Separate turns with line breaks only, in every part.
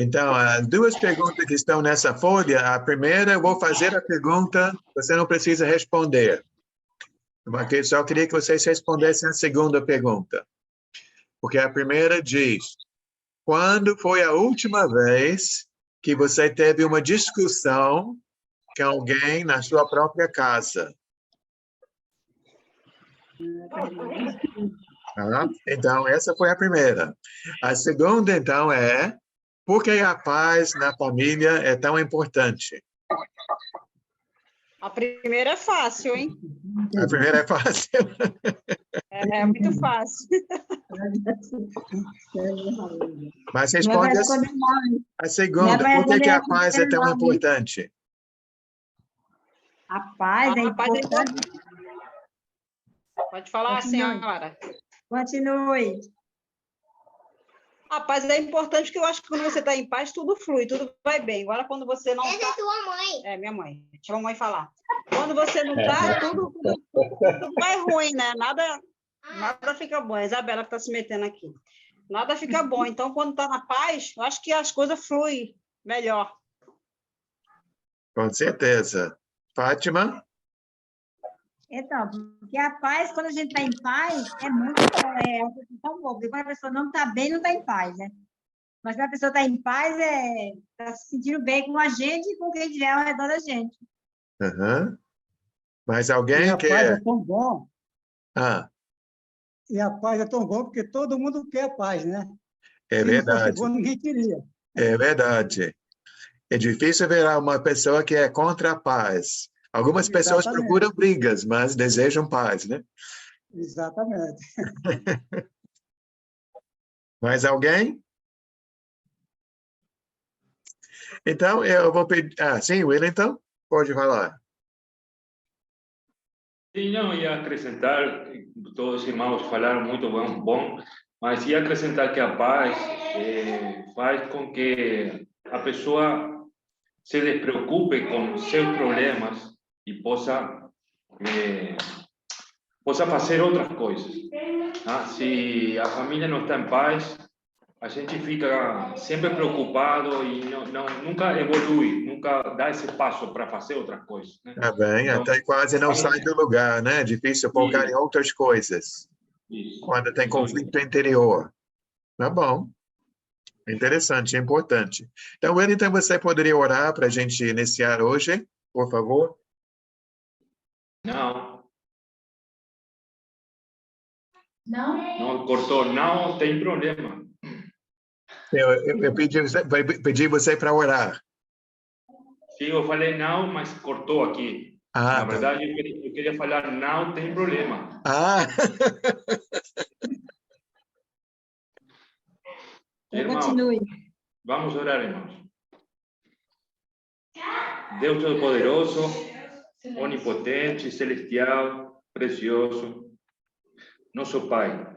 Então, as duas perguntas que estão nessa folha, a primeira, eu vou fazer a pergunta, você não precisa responder. Eu só queria que vocês respondessem a segunda pergunta. Porque a primeira diz, quando foi a última vez que você teve uma discussão com alguém na sua própria casa? Então, essa foi a primeira. A segunda, então, é por que a paz na família é tão importante?
A primeira é fácil, hein?
A primeira é fácil.
É muito fácil.
Mas responde a segunda. Por que a paz é tão importante?
A paz é importante.
Pode falar, senhora.
Continue.
A paz é importante porque eu acho que quando você está em paz, tudo flui, tudo vai bem. Agora, quando você não está...
É tua mãe.
É, minha mãe. Deixa a mamãe falar. Quando você não está, tudo vai ruim, né? Nada fica bom. A Isabela que está se metendo aqui. Nada fica bom. Então, quando está na paz, eu acho que as coisas fluem melhor.
Com certeza. Fátima?
Então, porque a paz, quando a gente está em paz, é muito bom, é uma coisa tão boa. Porque quando a pessoa não está bem, não está em paz, né? Mas quando a pessoa está em paz, está se sentindo bem com a gente e com quem estiver ao redor da gente.
Uhum. Mas alguém
E a
quer...
paz é tão bom.
E
a paz é tão bom porque todo mundo quer paz, né?
É
Se
verdade.
não fosse bom, ninguém queria.
É verdade. É difícil ver uma pessoa que é contra a paz. Algumas pessoas procuram brigas, mas desejam paz, né?
Exatamente.
Mais alguém? Então, eu vou pedir... sim, Wellington? Pode falar.
Sim, não, ia acrescentar, todos os irmãos falaram muito bom, mas ia acrescentar que a paz faz com que a pessoa se despreocupe com seus problemas e possa fazer outras coisas. Se a família não está em paz, a gente fica sempre preocupado e nunca evolui, nunca dá esse passo para fazer outras coisas. Né?
Tá bem, então, até quase não sai do lugar, né? É difícil focar em outras coisas. Isso. Quando tem conflito interior. Tá bom. Interessante, importante. Então, Wellington, você poderia orar para a gente iniciar hoje, por favor?
Não. Não, cortou. Não tem problema.
Eu pedi você para orar.
Sim, eu falei não, mas cortou aqui. Na verdade, eu queria falar não tem problema. Irmão, continue. Vamos orar, irmãos. Deus Todo-Poderoso, Onipotente, Celestial, Precioso, nosso Pai.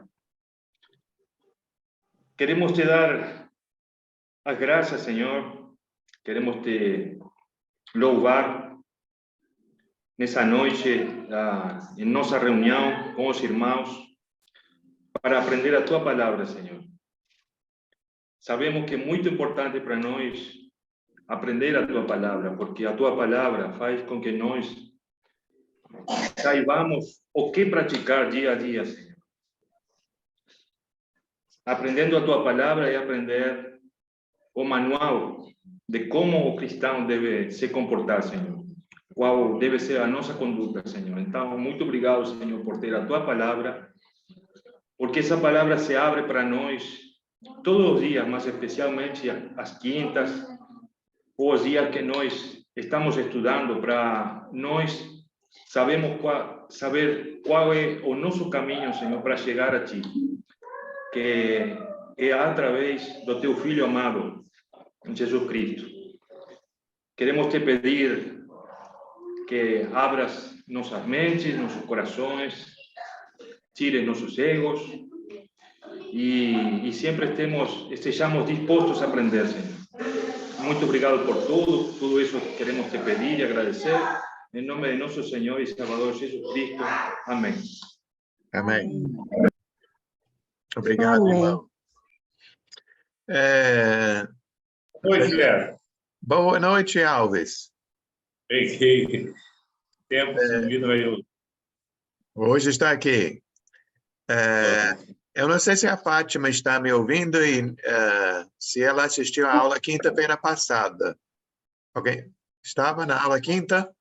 Queremos te dar as graças, Senhor. Queremos te louvar nessa noite, em nossa reunião com os irmãos, para aprender a Tua Palavra, Senhor. Sabemos que é muito importante para nós aprender a Tua Palavra, porque a Tua Palavra faz com que nós saibamos o que praticar dia a dia, Senhor. Aprendendo a Tua Palavra é aprender o manual de como o cristão deve se comportar, Senhor. Qual deve ser a nossa conduta, Senhor. Então, muito obrigado, Senhor, por ter a Tua Palavra, porque essa Palavra se abre para nós todos os dias, mas especialmente às quintas, ou os dias que nós estamos estudando, para nós saber qual é o nosso caminho, Senhor, para chegar a Ti, que é através do Teu Filho amado, Jesus Cristo. Queremos te pedir que abras nossas mentes, nossos corações, tire nossos egos e sempre estejamos dispostos a aprender, Senhor. Muito obrigado por tudo isso queremos te pedir e agradecer, em nome de nosso Senhor e Salvador Jesus Cristo. Amém.
Amém. Obrigado, irmão.
Oi, Guilherme.
Boa noite, Alves.
Que tempo sumido aí.
Hoje está aqui. Eu não sei se a Fátima está me ouvindo e se ela assistiu à aula quinta-feira passada. Ok? Estava na aula quinta?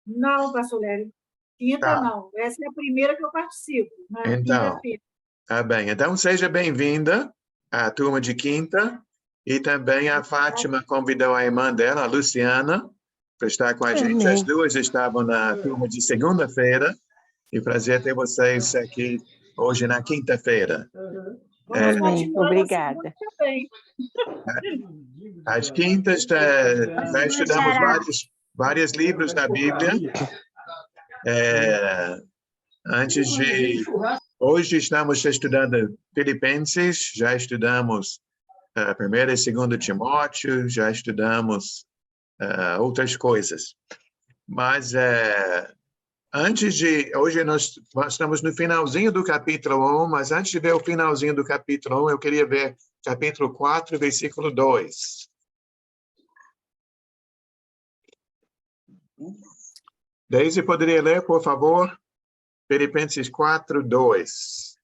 Não, pastor Lério. Quinta,
Tá.
não. Essa é a primeira que eu participo, na
Então,
quinta-feira.
tá bem. Então, seja bem-vinda à turma de quinta. E também a Fátima convidou a irmã dela, a Luciana, para estar com a gente. As duas estavam na turma de segunda-feira. E prazer ter vocês aqui hoje na quinta-feira.
Vamos continuar
obrigada.
na segunda também.
Às quintas já estudamos vários livros da Bíblia. Hoje estamos estudando Filipenses, já estudamos 1º e 2º Timóteo, já estudamos outras coisas. Mas hoje nós estamos no finalzinho do capítulo 1, mas antes de ver o finalzinho do capítulo 1, eu queria ver capítulo 4, versículo 2. Daisy, poderia ler, por favor? Filipenses 4, 2.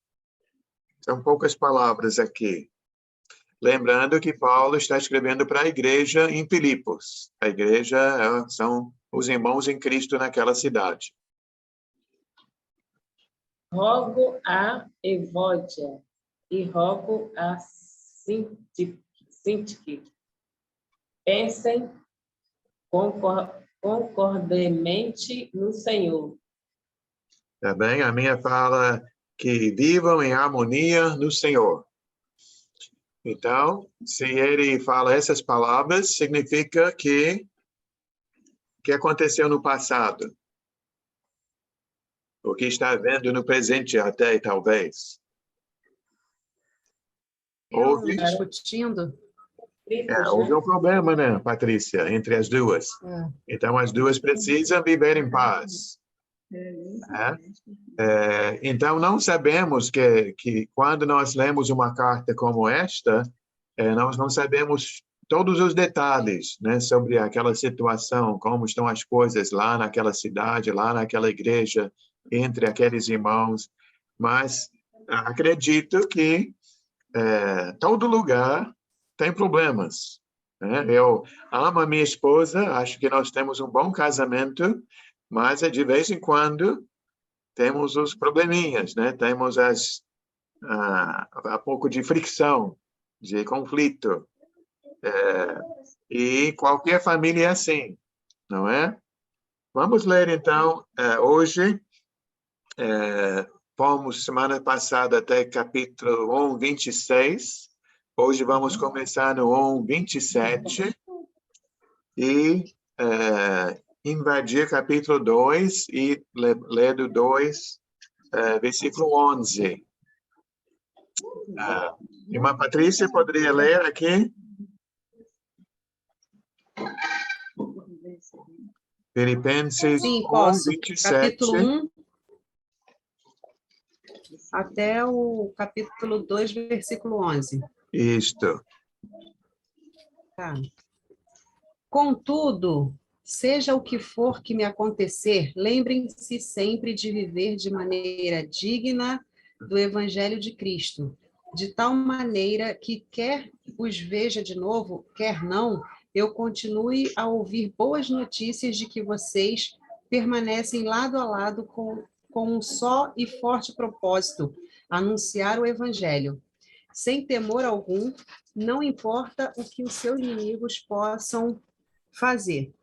São poucas palavras aqui. Lembrando que Paulo está escrevendo para a igreja em Filipos. A igreja são os irmãos em Cristo naquela cidade.
Rogo a Evódia e rogo a Sintique. Pensem concordemente no Senhor.
Tá bem? A minha fala que vivam em harmonia no Senhor. Então, se ele fala essas palavras, significa que aconteceu no passado. O que está havendo no presente até, talvez. Houve um problema, né, Patrícia, entre as duas. Então, as duas precisam viver em paz. Então, não sabemos que quando nós lemos uma carta como esta, nós não sabemos todos os detalhes, né, sobre aquela situação, como estão as coisas lá naquela cidade, lá naquela igreja, entre aqueles irmãos. Mas acredito que todo lugar tem problemas. Né? Eu amo a minha esposa, acho que nós temos um bom casamento, mas de vez em quando temos os probleminhas, né? Temos um pouco de fricção, de conflito. E qualquer família é assim, não é? Vamos ler, então, hoje. Fomos semana passada até capítulo 1, 26. Hoje vamos começar no 1, 27. E invadir capítulo 2 e ler do 2, versículo 11. Irmã Patrícia, poderia ler aqui? Filipenses 1, 27.
Capítulo 1 até o capítulo 2, versículo 11.
Isto.
Tá. Contudo, seja o que for que me acontecer, lembrem-se sempre de viver de maneira digna do Evangelho de Cristo, de tal maneira que quer os veja de novo, quer não, eu continue a ouvir boas notícias de que vocês permanecem lado a lado com um só e forte propósito, anunciar o Evangelho. Sem temor algum, não importa o que os seus inimigos possam fazer.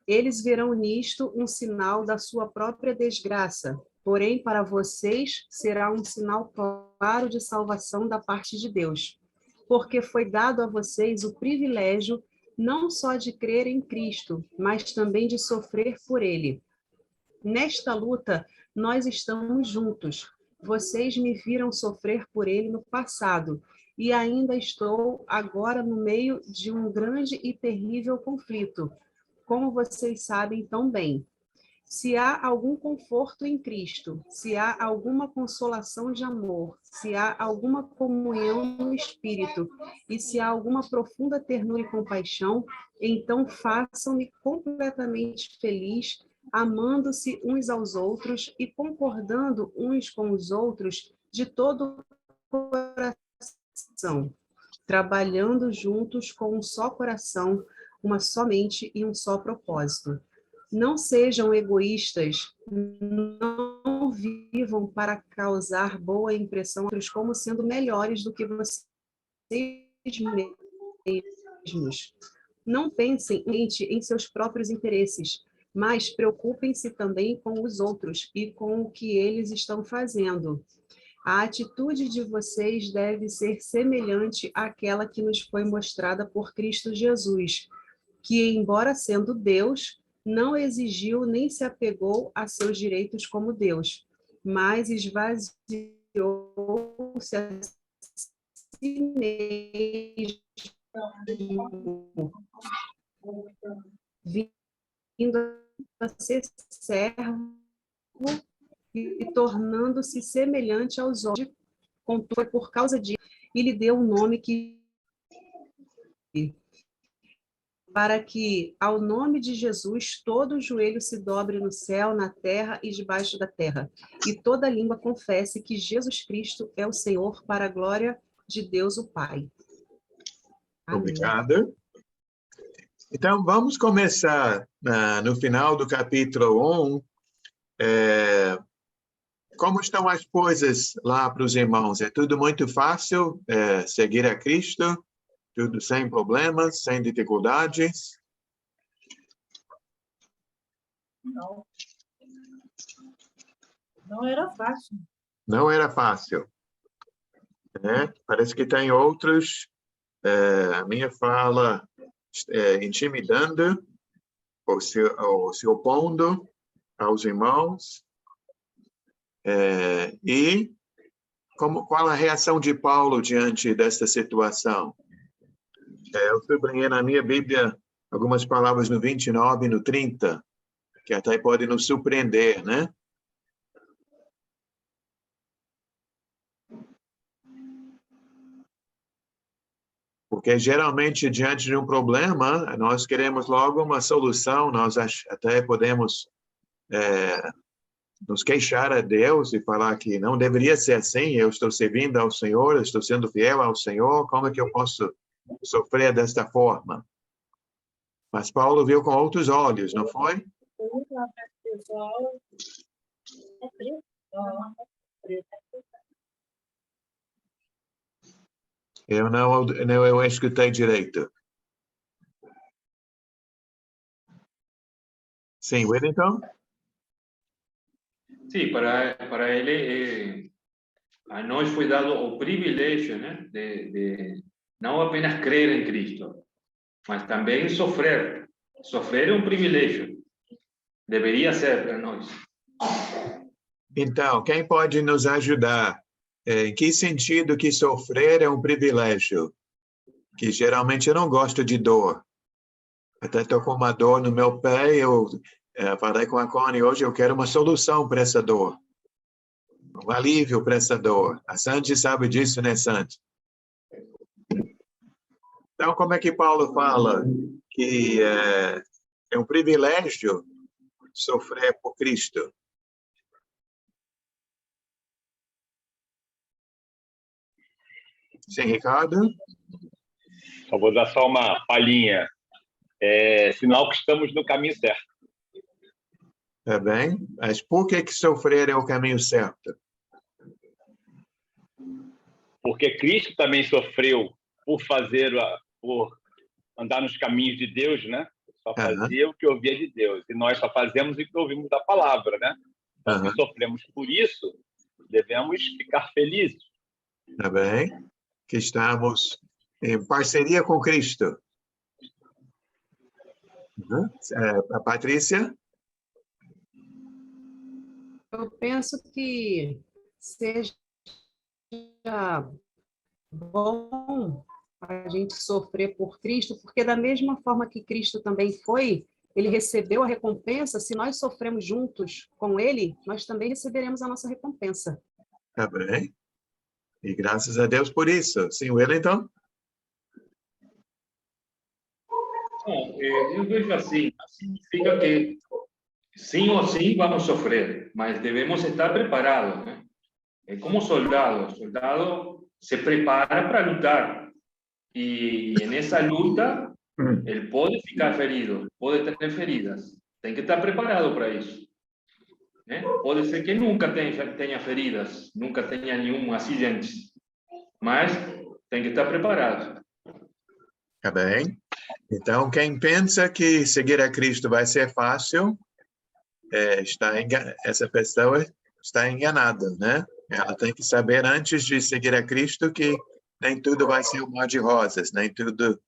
Eles verão nisto um sinal da sua própria desgraça, porém para vocês será um sinal claro de salvação da parte de Deus, porque foi dado a vocês o privilégio não só de crer em Cristo, mas também de sofrer por Ele. Nesta luta, nós estamos juntos. Vocês me viram sofrer por Ele no passado, e ainda estou agora no meio de um grande e terrível conflito, como vocês sabem tão bem. Se há algum conforto em Cristo, se há alguma consolação de amor, se há alguma comunhão no Espírito, e se há alguma profunda ternura e compaixão, então façam-me completamente feliz, amando-se uns aos outros e concordando uns com os outros de todo o coração, trabalhando juntos com um só coração, uma só mente e um só propósito. Não sejam egoístas, não vivam para causar boa impressão a outros como sendo melhores do que vocês mesmos. Não pensem em seus próprios interesses, mas preocupem-se também com os outros e com o que eles estão fazendo. A atitude de vocês deve ser semelhante àquela que nos foi mostrada por Cristo Jesus, que, embora sendo Deus, não exigiu nem se apegou a seus direitos como Deus, mas esvaziou-se a si mesmo, vindo a ser servo e tornando-se semelhante aos homens. Contudo, foi por causa disso e lhe deu um nome que para que, ao nome de Jesus, todo o joelho se dobre no céu, na terra e debaixo da terra, e toda língua confesse que Jesus Cristo é o Senhor, para a glória de Deus o Pai. Amém.
Obrigado. Então, vamos começar no final do capítulo 1. Como estão as coisas lá para os irmãos? É tudo muito fácil seguir a Cristo? Tudo sem problemas, sem dificuldades?
Não. Não era fácil.
Não era fácil. Parece que tem outros. A minha fala intimidando ou se opondo aos irmãos. E qual a reação de Paulo diante desta situação? Eu sublinhei na minha Bíblia algumas palavras no 29 e no 30, que até podem nos surpreender, né? Porque geralmente, diante de um problema, nós queremos logo uma solução, nós até podemos nos queixar a Deus e falar que não deveria ser assim, eu estou servindo ao Senhor, eu estou sendo fiel ao Senhor, como é que eu posso sofrer desta forma? Mas Paulo viu com outros olhos, não foi? Eu não escutei direito. Sim, Wellington?
Sim, para ele, a nós foi dado o privilégio, né, de não apenas crer em Cristo, mas também sofrer. Sofrer é um privilégio. Deveria ser para nós.
Então, quem pode nos ajudar? Em que sentido que sofrer é um privilégio? Que geralmente eu não gosto de dor. Até estou com uma dor no meu pé, eu falei com a Connie hoje, eu quero uma solução para essa dor. Um alívio para essa dor. A Sandy sabe disso, né, Sandy? Então, como é que Paulo fala que é um privilégio sofrer por Cristo? Sim, Ricardo?
Só vou dar só uma palhinha. Sinal que estamos no caminho certo.
Tá bem, mas por que sofrer é o caminho certo?
Porque Cristo também sofreu por andar nos caminhos de Deus, né? Só fazia o que ouvia de Deus. E nós só fazemos o que ouvimos da palavra, né? Então, se sofremos por isso, devemos ficar felizes.
Tá bem, que estamos em parceria com Cristo. A Patrícia?
Eu penso que seja bom a gente sofrer por Cristo, porque da mesma forma que Cristo também foi ele recebeu a recompensa, se nós sofremos juntos com ele, nós também receberemos a nossa recompensa.
Tá bem. E graças a Deus por isso. Sim, Wellington?
Eu vejo assim, significa que sim ou sim vamos sofrer, mas devemos estar preparados, né? É como soldado. O soldado se prepara para lutar. E nessa luta, ele pode ficar ferido, pode ter feridas. Tem que estar preparado para isso. Né? Pode ser que nunca tenha feridas, nunca tenha nenhum acidente. Mas tem que estar preparado.
Tá bem. Então, quem pensa que seguir a Cristo vai ser fácil, essa pessoa está enganada, né? Ela tem que saber antes de seguir a Cristo que nem tudo vai ser um mar de rosas, nem tudo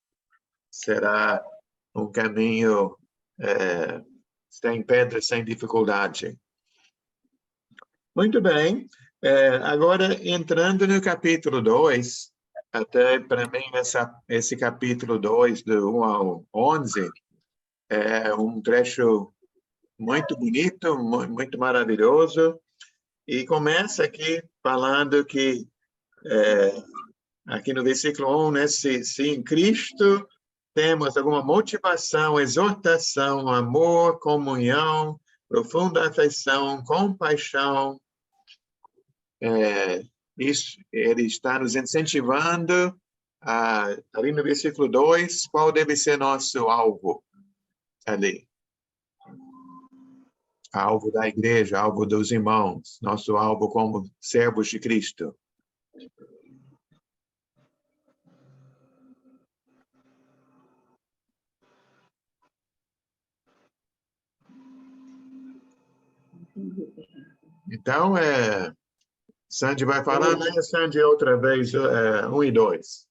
será um caminho sem pedra, sem dificuldade. Muito bem. Agora, entrando no capítulo 2, até para mim, esse capítulo 2, do 1 ao 11, é um trecho muito bonito, muito maravilhoso, e começa aqui falando que, aqui no versículo 1, né, se em Cristo temos alguma motivação, exortação, amor, comunhão, profunda afeição, compaixão, isso, ele está nos incentivando, ali no versículo 2, qual deve ser nosso alvo ali? Alvo da igreja, alvo dos irmãos, nosso alvo como servos de Cristo. Então, Sandy vai falar, né, Sandy, outra vez, 1 e 2.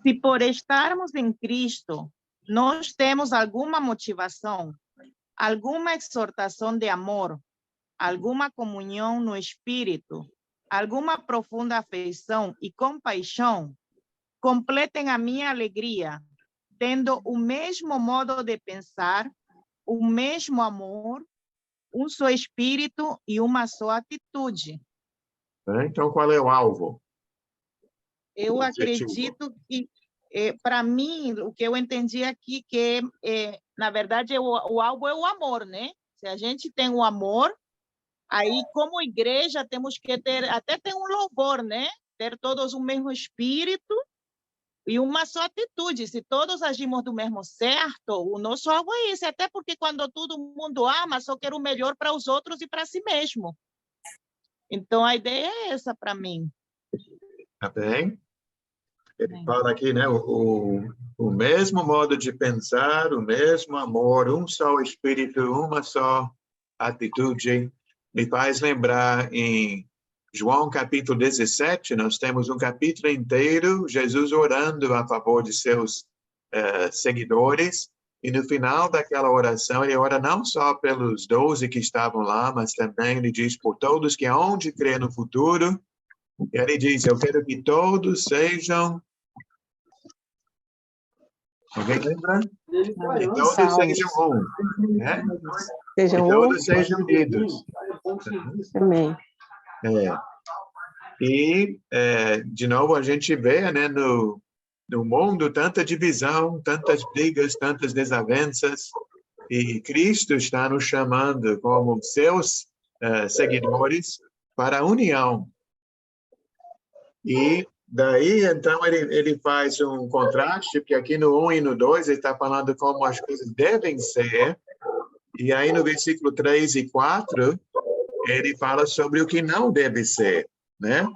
Se por estarmos em Cristo, nós temos alguma motivação, alguma exortação de amor, alguma comunhão no Espírito, alguma profunda afeição e compaixão, completem a minha alegria, tendo o mesmo modo de pensar, o mesmo amor, um só espírito e uma só atitude.
Então, qual é o alvo?
Eu acredito que, para mim, o que eu entendi aqui, que, na verdade, o alvo é o amor, né? Se a gente tem o amor, aí, como igreja, temos que ter, até tem um louvor, né? Ter todos o mesmo espírito e uma só atitude. Se todos agimos do mesmo certo, o nosso alvo é esse. Até porque quando todo mundo ama, só quer o melhor para os outros e para si mesmo. Então, a ideia é essa para mim.
Tá bem? Ele fala aqui, né, o mesmo modo de pensar, o mesmo amor, um só espírito, uma só atitude. Me faz lembrar em João capítulo 17, nós temos um capítulo inteiro, Jesus orando a favor de seus seguidores, e no final daquela oração, ele ora não só pelos 12 que estavam lá, mas também ele diz por todos que hão de crer no futuro. E ele diz, eu quero que todos sejam... Alguém lembra? Que todos sejam um, né? Que todos sejam unidos.
Também.
E, de novo, a gente vê, né, no mundo tanta divisão, tantas brigas, tantas desavenças, e Cristo está nos chamando como seus seguidores para a união. E daí, então, ele faz um contraste, porque aqui no 1 e no 2 ele está falando como as coisas devem ser, e aí no versículo 3 e 4, ele fala sobre o que não deve ser, né?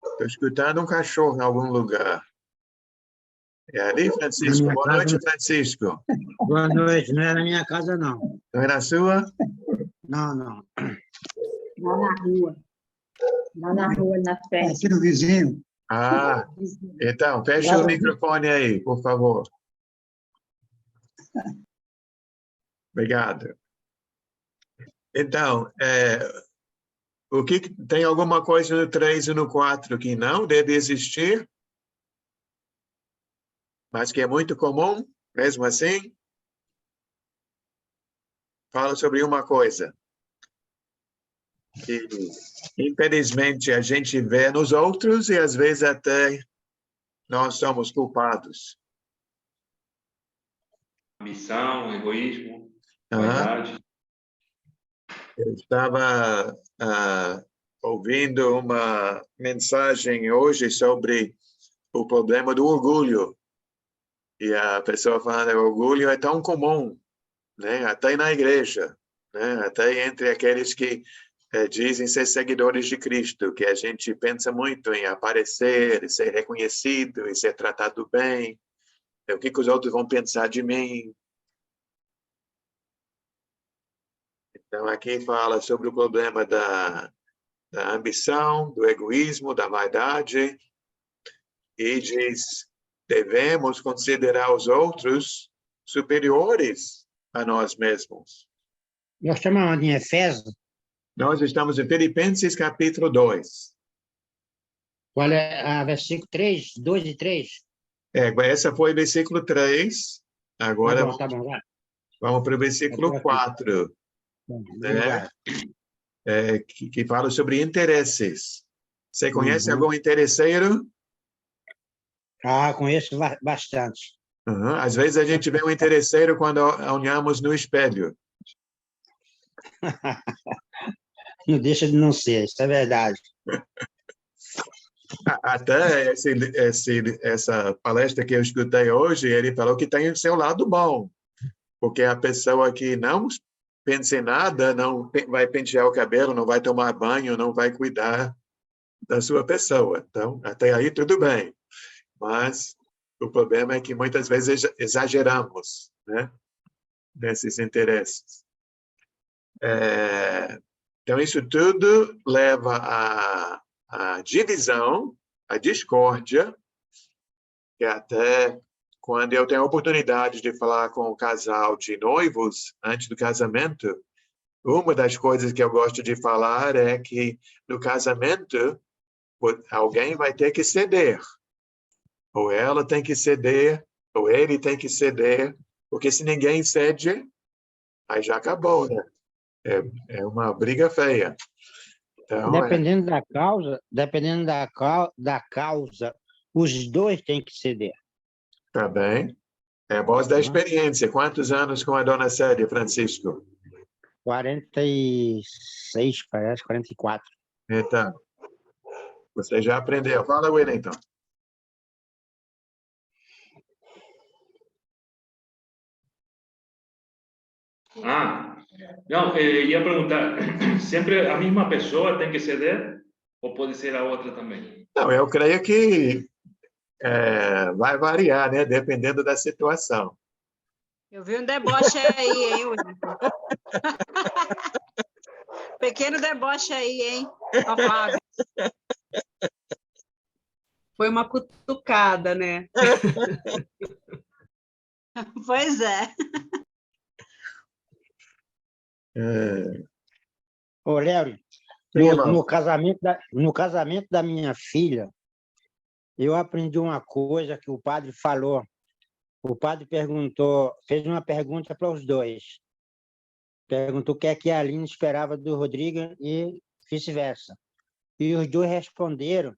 Estou escutando um cachorro em algum lugar. É ali, Francisco? Boa noite, Francisco.
Boa noite. Não é na minha casa, não.
Não é na sua?
Não, não.
Lá na rua. Lá na rua, na frente.
Aqui no vizinho.
Ah, então, fecha o microfone aí, por favor. Obrigado. Então, o que tem alguma coisa no 3 e no 4 que não deve existir, mas que é muito comum? Mesmo assim, fala sobre uma coisa que, infelizmente, a gente vê nos outros e, às vezes, até nós somos culpados.
Ambição, egoísmo, vaidade.
Eu estava ouvindo uma mensagem hoje sobre o problema do orgulho. E a pessoa falando que o orgulho é tão comum, né? Até na igreja, né? Até entre aqueles que dizem ser seguidores de Cristo, que a gente pensa muito em aparecer, ser reconhecido e ser tratado bem. O que os outros vão pensar de mim? Então, aqui fala sobre o problema da ambição, do egoísmo, da vaidade, e diz, devemos considerar os outros superiores a nós mesmos.
Nós estamos em Efésios.
Nós estamos em Filipenses, capítulo 2.
Qual é a versículo 3, 2 e 3?
Essa foi o versículo 3. Agora
Tá bom, vai.
Vamos para o versículo 4. Né? Que fala sobre interesses. Você conhece algum interesseiro?
Conheço bastante.
Às vezes a gente vê um interesseiro quando olhamos no espelho.
Não deixa de não ser, isso é verdade.
Até essa palestra que eu escutei hoje, ele falou que tem o seu lado bom, porque a pessoa que não pensa em nada, não vai pentear o cabelo, não vai tomar banho, não vai cuidar da sua pessoa. Então, até aí tudo bem. Mas o problema é que muitas vezes exageramos, né, nesses interesses. Então, isso tudo leva à divisão, à discórdia, que até quando eu tenho a oportunidade de falar com um casal de noivos antes do casamento, uma das coisas que eu gosto de falar é que no casamento alguém vai ter que ceder. Ou ela tem que ceder, ou ele tem que ceder, porque se ninguém cede, aí já acabou, né? É uma briga feia. Então,
dependendo da causa, os dois têm que ceder.
Tá bem. É a voz da experiência. Quantos anos com a dona Célia, Francisco?
46, parece, 44.
Então, você já aprendeu. Fala, Wellington.
Não, eu ia perguntar, sempre a mesma pessoa tem que ceder ou pode ser a outra também?
Não, eu creio que vai variar, né? Dependendo da situação.
Eu vi um deboche aí, hein, Wellington? Pequeno deboche aí, hein, Fábio?
Foi uma cutucada, né?
Pois é.
Ô, Léo, no casamento da minha filha, eu aprendi uma coisa que o padre falou. O padre fez uma pergunta para os dois. Perguntou o que é que a Aline esperava do Rodrigo e vice-versa. E os dois responderam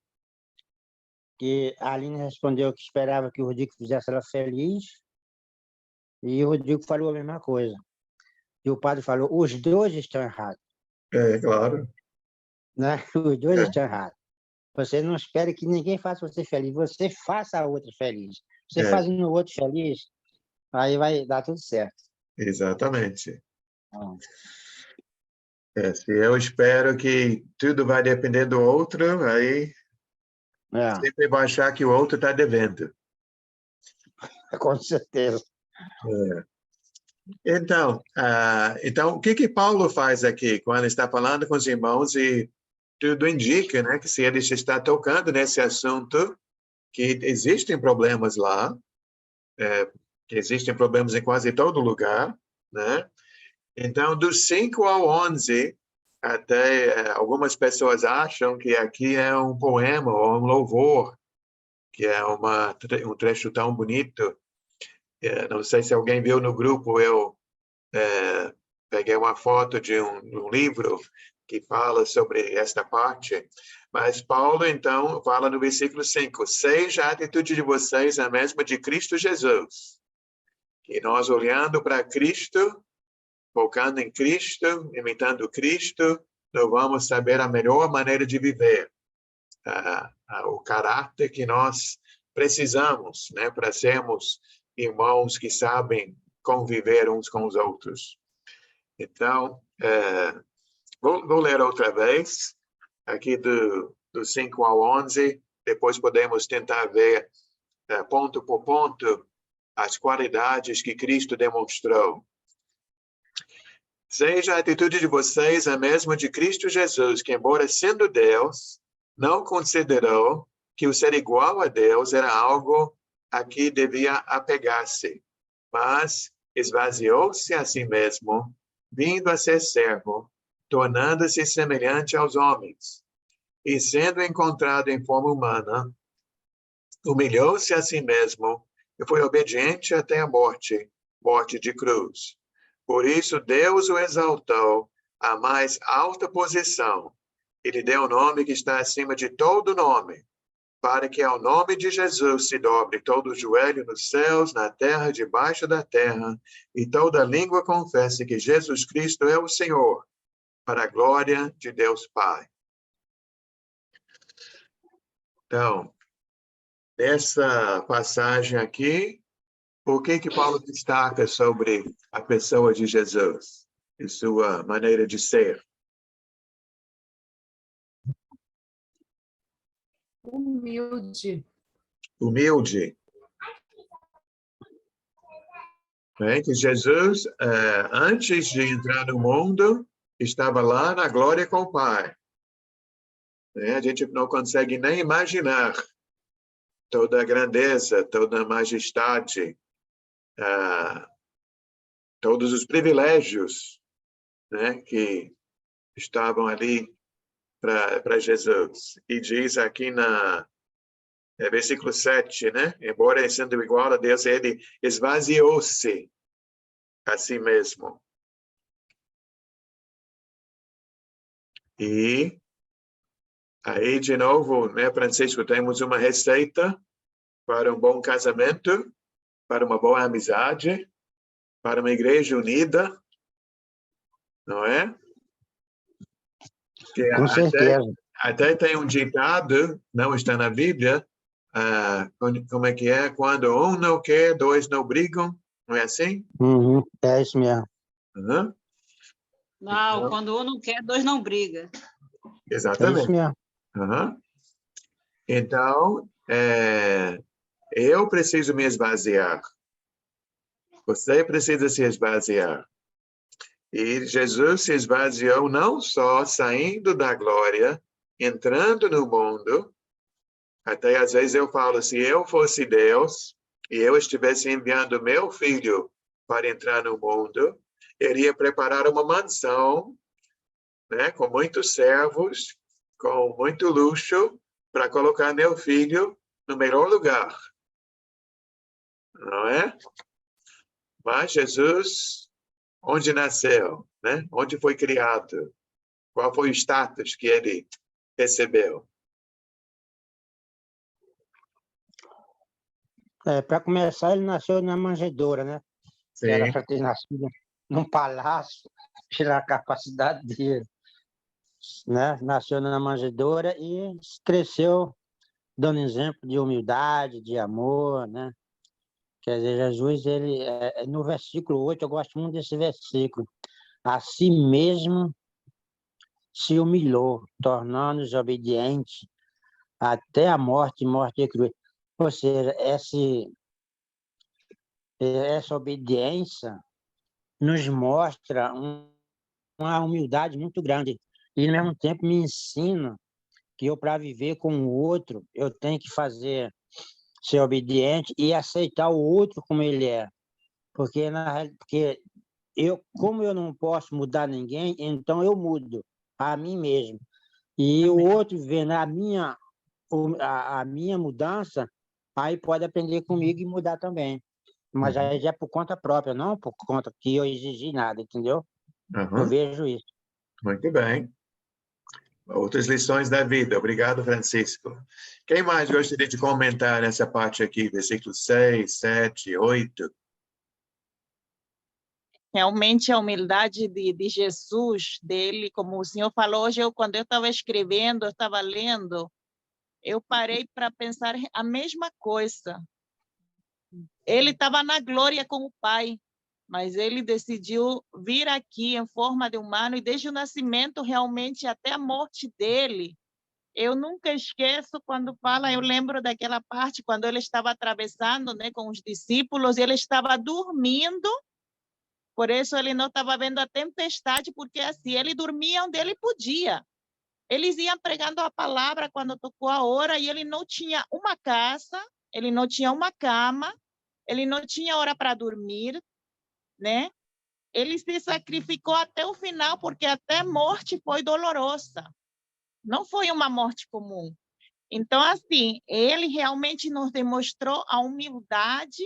que a Aline respondeu que esperava que o Rodrigo fizesse ela feliz e o Rodrigo falou a mesma coisa. E o padre falou, os dois estão errados.
Claro.
Né? Os dois estão errados. Você não espere que ninguém faça você feliz, você faça a outra feliz. Você fazendo o outro feliz, aí vai dar tudo certo.
Exatamente. Se eu espero que tudo vai depender do outro, aí sempre vou achar que o outro está devendo.
Com certeza.
Então, o que Paulo faz aqui quando está falando com os irmãos e tudo indica, né, que se ele está tocando nesse assunto, que existem problemas lá, que existem problemas em quase todo lugar, né? Então, dos 5 ao 11, até algumas pessoas acham que aqui é um poema ou um louvor, que é um trecho tão bonito. Não sei se alguém viu no grupo, eu peguei uma foto de um livro que fala sobre esta parte, mas Paulo, então, fala no versículo 5, seja a atitude de vocês a mesma de Cristo Jesus, que nós olhando para Cristo, focando em Cristo, imitando Cristo, nós vamos saber a melhor maneira de viver, o caráter que nós precisamos, né, para sermos irmãos que sabem conviver uns com os outros. Então, vou ler outra vez, aqui do 5 ao 11, depois podemos tentar ver, ponto por ponto, as qualidades que Cristo demonstrou. Seja a atitude de vocês a mesma de Cristo Jesus, que, embora sendo Deus, não considerou que o ser igual a Deus era algo a que devia apegar-se, mas esvaziou-se a si mesmo, vindo a ser servo, tornando-se semelhante aos homens. E sendo encontrado em forma humana, humilhou-se a si mesmo e foi obediente até a morte, morte de cruz. Por isso, Deus o exaltou à mais alta posição e lhe deu o nome que está acima de todo nome, para que ao nome de Jesus se dobre todo o joelho nos céus, na terra, debaixo da terra, e toda língua confesse que Jesus Cristo é o Senhor, para a glória de Deus Pai. Então, nessa passagem aqui, o que Paulo destaca sobre a pessoa de Jesus e sua maneira de ser?
Humilde.
Humilde. Que Jesus, antes de entrar no mundo, estava lá na glória com o Pai. A gente não consegue nem imaginar toda a grandeza, toda a majestade, todos os privilégios, né, que estavam ali para Jesus. E diz aqui versículo 7, né? Embora sendo igual a Deus, ele esvaziou-se a si mesmo. E aí, de novo, né, Francisco, temos uma receita para um bom casamento, para uma boa amizade, para uma igreja unida, não é? Que
Com certeza.
Até tem um ditado, não está na Bíblia, como é que é? Quando um não quer, dois não brigam, não é assim?
Uhum, é isso mesmo.
Uhum.
Não,
Então,
quando um não quer, dois não brigam.
exatamente.
É isso mesmo.
Uhum. Então, eu preciso me esvaziar. Você precisa se esvaziar. E Jesus se esvaziou não só saindo da glória, entrando no mundo. Até às vezes eu falo, se eu fosse Deus e eu estivesse enviando meu filho para entrar no mundo, eu iria preparar uma mansão, né, com muitos servos, com muito luxo, para colocar meu filho no melhor lugar. Não é? Mas Jesus, onde nasceu, né? Onde foi criado? Qual foi o status que ele recebeu?
Para começar, ele nasceu na manjedoura, né?
Sim.
Que era para ter nascido num palácio, pela capacidade dele. Né? Nasceu na manjedoura e cresceu dando exemplo de humildade, de amor, né? Quer dizer, Jesus, ele, no versículo 8, eu gosto muito desse versículo. A si mesmo se humilhou, tornando-se obediente até a morte, morte de cruz. Ou seja, essa obediência nos mostra uma humildade muito grande. E, ao mesmo tempo, me ensina que eu, para viver com o outro, eu tenho que ser obediente e aceitar o outro como ele é. Porque como eu não posso mudar ninguém, então eu mudo a mim mesmo. E o outro vendo a minha mudança, aí pode aprender comigo e mudar também. Mas aí já é por conta própria, não por conta que eu exigi nada, entendeu? Eu vejo isso.
Muito bem. Outras lições da vida. Obrigado, Francisco. Quem mais gostaria de comentar nessa parte aqui? Versículos 6, 7, 8.
Realmente a humildade de Jesus, dele, como o senhor falou hoje, quando eu estava escrevendo, eu estava lendo, eu parei para pensar a mesma coisa. Ele estava na glória com o Pai, mas ele decidiu vir aqui em forma de humano e desde o nascimento, realmente, até a morte dele, eu nunca esqueço quando fala, eu lembro daquela parte, quando ele estava atravessando, né, com os discípulos, e ele estava dormindo, por isso ele não estava vendo a tempestade, porque assim, ele dormia onde ele podia. Eles iam pregando a palavra quando tocou a hora, e ele não tinha uma casa, ele não tinha uma cama, ele não tinha hora para dormir, né? Ele se sacrificou até o final, porque até a morte foi dolorosa. Não foi uma morte comum. Então, assim, ele realmente nos demonstrou a humildade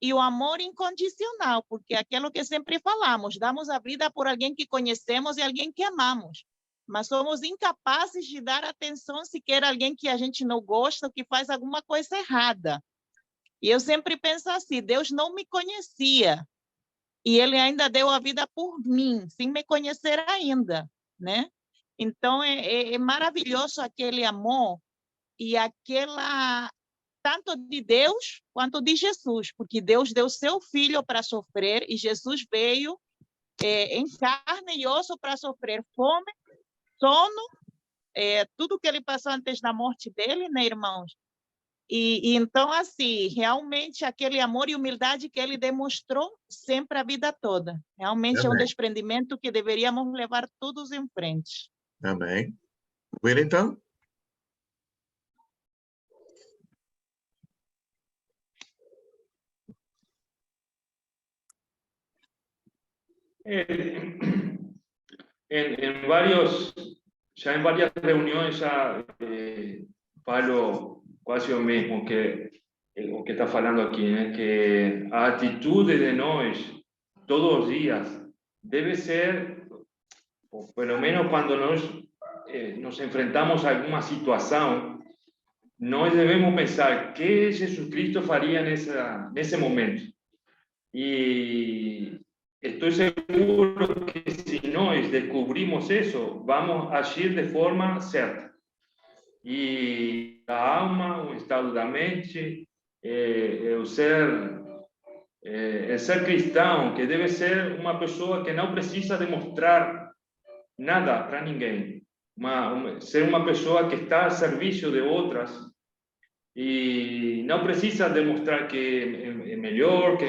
e o amor incondicional, porque aquilo que sempre falamos, damos a vida por alguém que conhecemos e alguém que amamos, mas somos incapazes de dar atenção sequer a alguém que a gente não gosta ou que faz alguma coisa errada. E eu sempre penso assim, Deus não me conhecia, e ele ainda deu a vida por mim, sem me conhecer ainda, né? Então, é maravilhoso aquele amor e aquela, tanto de Deus quanto de Jesus, porque Deus deu seu filho para sofrer e Jesus veio em carne e osso para sofrer fome, sono, tudo que ele passou antes da morte dele, né, irmãos? E então, assim, realmente aquele amor e humildade que ele demonstrou sempre a vida toda. Realmente é um desprendimento que deveríamos levar todos em frente.
Amém. Wellington?
En varias reuniones ya falo quase o mesmo que o que está falando aqui, né? Que a atitude de nós todos os dias deve ser, ou pelo menos quando nós nos enfrentamos a alguma situação, nós devemos pensar que Jesus Cristo faria nesse momento. E estou seguro que se nós descobrimos isso, vamos agir de forma certa. E a alma, o estado da mente, o ser cristão, que deve ser uma pessoa que não precisa demonstrar nada para ninguém. Ser uma pessoa que está a serviço de outras e não precisa demonstrar que é melhor, que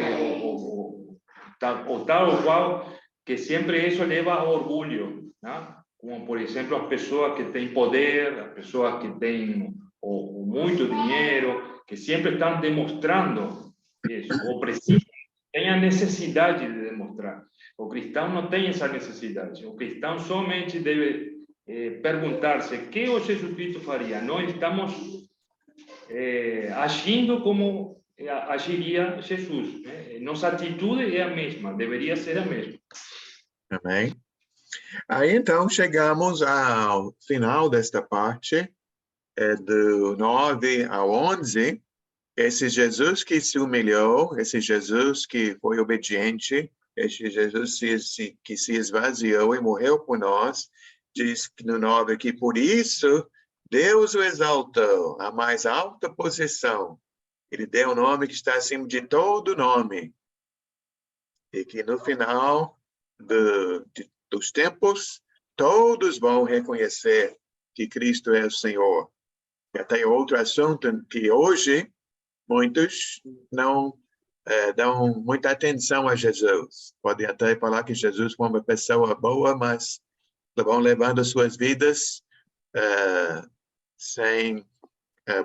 tal ou qual, que sempre isso leva ao orgulho, né? Como, por exemplo, as pessoas que têm poder, as pessoas que têm muito dinheiro, que sempre estão demonstrando isso, ou precisam, têm a necessidade de demonstrar. O cristão não tem essa necessidade. O cristão somente deve perguntar-se o que o Jesus Cristo faria. Nós estamos agindo como agiria Jesus, né? Nossa atitude é a mesma, deveria ser a mesma.
Amém. Aí, então, chegamos ao final desta parte, do 9 ao 11. Esse Jesus que se humilhou, esse Jesus que foi obediente, esse Jesus que se esvaziou e morreu por nós, diz no 9 que por isso Deus o exaltou à mais alta posição. Ele deu um nome que está acima de todo nome. E que no final dos tempos, todos vão reconhecer que Cristo é o Senhor. E até outro assunto que hoje muitos não dão muita atenção a Jesus. Podem até falar que Jesus foi uma pessoa boa, mas vão levando suas vidas sem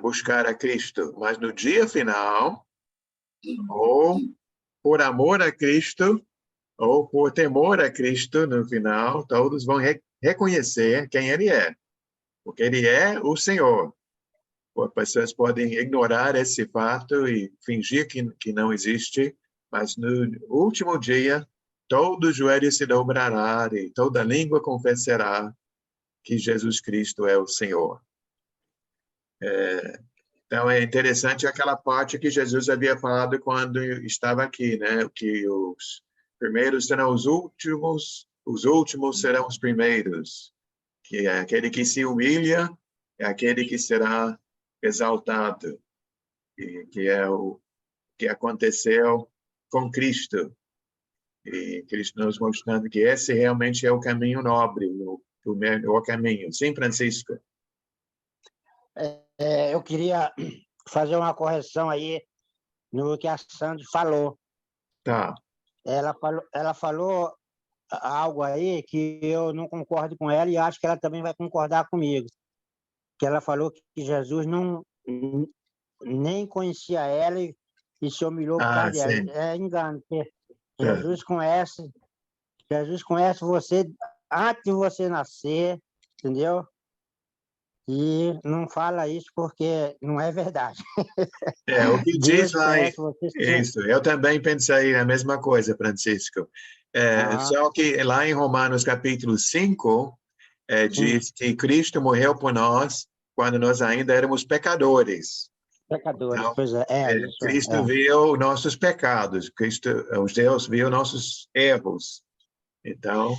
buscar a Cristo. Mas no dia final, ou por amor a Cristo, ou por temor a Cristo, no final, todos vão reconhecer quem Ele é. Porque Ele é o Senhor. pessoas podem ignorar esse fato e fingir que não existe, mas no último dia, todo joelho se dobrará e toda língua confessará que Jesus Cristo é o Senhor. Então, é interessante aquela parte que Jesus havia falado quando estava aqui, né? Que os primeiros serão os últimos serão os primeiros. Que é aquele que se humilha, é aquele que será exaltado. E que é o que aconteceu com Cristo. E Cristo nos mostrando que esse realmente é o caminho nobre, o caminho. Sim, Francisco?
Eu queria fazer uma correção aí no que a Sandy falou.
Tá.
Ela falou algo aí que eu não concordo com ela e acho que ela também vai concordar comigo. Que ela falou que Jesus nem conhecia ela e se humilhou por causa dela.
Sim.
É engano. Jesus conhece você antes de você nascer, entendeu? E não fala isso porque não é verdade.
O que diz lá,
você
isso, eu também pensei a mesma coisa, Francisco. Só que lá em Romanos capítulo 5, diz que Cristo morreu por nós quando nós ainda éramos pecadores. Então,
pois é.
Cristo viu nossos pecados, Deus viu nossos erros. Então,